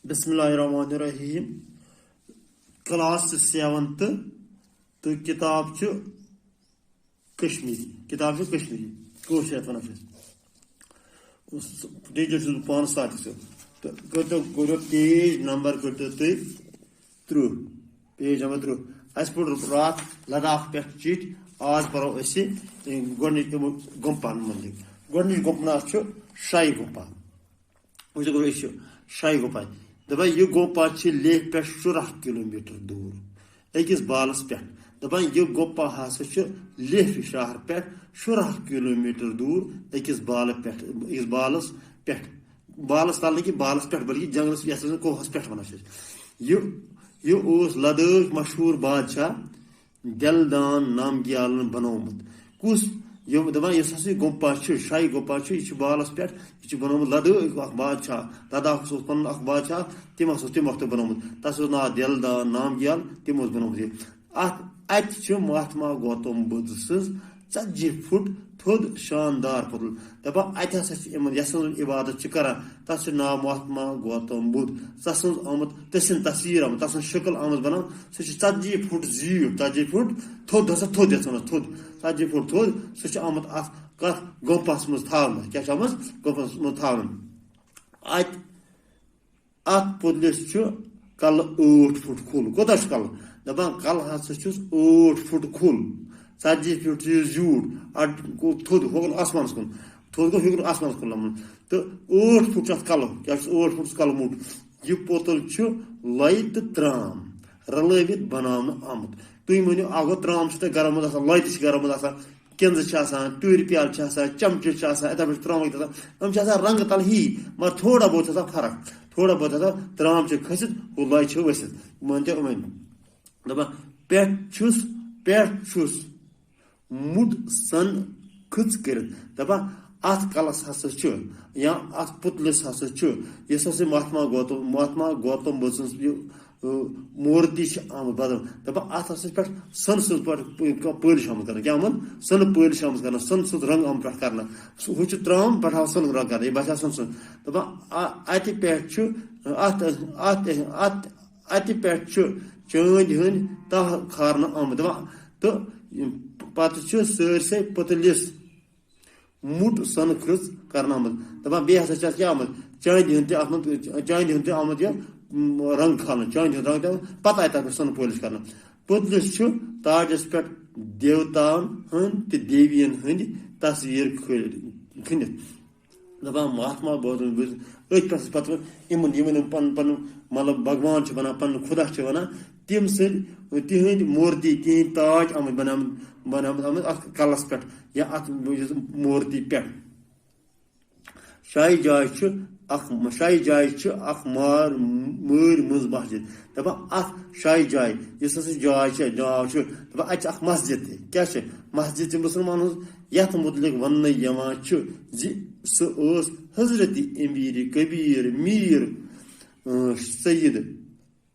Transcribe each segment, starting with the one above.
बिस्मिल्लाहिर्रहमानिर्रहीम class 7th तो किताब कश्मीरी कोशिश वन टीचर पान साथ तो करो पेज नंबर करो तुम 30 पेज नंबर 30 अस पढ़ रात लद्दाख पे चिट आज पढ़ो गोनिक गुम्पान मुतलिक गोनिक गुम्पना शाही गुम्पा शाही गुम्पा दपान यह गुम्पा लेह पे 14 किलोमीटर दूर अकिस बालस पे दपान यह गुम्पा हसा लेह शहर पे 14 किलोमीटर दूर अकिस बालस पे बालस तल कि बालस पे बल्कि जंगलस कोहस पे वन यह लद्दाख मशहूर बादशाह दिलदान नामग्याल बनोमुत कुस दपान गुम्पा शाही गुम्पा यह बालस पे यह बनोमुत लद्दाख बादशाह लद्दाख पन बादशाह तम वक्त बनोमुत तस नाव दिलदान नामग्याल तम बनोमुत अत महात्मा गौतम बुद्ध सज 40 फुट थोद शानदार पुतल दपान अत यस इबादत कर तस नाव महात्मा गौतम बुद्ध तस आमुत तसन तस्वीर आमुत तसन शक्ल आमुत बना सह 40 फुट जीट 40 फुट थोद हसा थोद थोद 40 फुट थोद सह आमुत कत गुम्पस मज थावन क्या गुम्पस मज थावन अत पुतलिस कल 8 फुट खुल कोता कल दपान कल हसा 8 फुट खुल 40 फुट जूट थोद होगन आसमान कुन थोद गो होगन आसमान कुन तो 8 फुट कल क्या 8 फुट कल मुट यह पोतल लय तो त्राम रलवित बनाने आमुत तुम वनो अगो त्राम गर मज लय गर मज किंज टूर प्याल चमचे इथे पे त्राम रंग तल ही मगर थोड़ा बहुत फर्क थोड़ा बहुत त्राम खसित लय वसित मान दपान पे मुट सन खच कर दपान अत कलस हसा या अत पुतलिस हसा महात्मा गौतम बुद्ध सज मूर्ति आम बदल दपान अत पे सन सज पलिश आम कर क्या सन पलिश आम कर सन सज रंग आम पे कर हूँ त्राम पे सन रंग कर बस सन दपान अत पे चांद हंद तह खार आम दपान तो पत सरसे पुतलिस मुट सन खृच कर दपान बे हसा क्या आम चांद हंद आमुत यह रंग खान चांद हंद रंग पत आय तक सन पलिश कर पुतलिस ताजस पे देवतान हंद तो देवियन हंद तस्वीर खनित दपान महात्मा गौतम बुद्ध अथ पे इन पन पन मतलब भगवान वन पन खुदा वन तम तिहद मूर्ति तिहद ताज आम बना कलस पे या अत मूर्ति पे शाही जाय मार मज मस्जिद दपान अत शाही जाय जाय नाव दपान अत मस्जिद क्या मस्जिद मुसलमान यथ मुतलिक वन हजरत अमीर कबीर मीर सैयद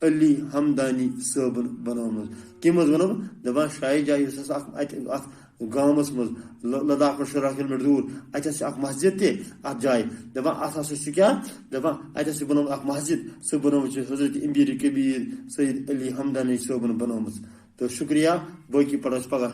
अली हमदानी सबन बनोम कम वन दपान शाही जाय गामस मज लद्दाख 14 किलोमीटर दूर अत मस्जिद तथ जाय दपान अत क्या दपान अत बनोम मस्जिद सह बनोम हजरत अमीर कबीर सैयद अली हमदानी सबन बनोम तो शुक्रिया बाकी पढ़ो पगह।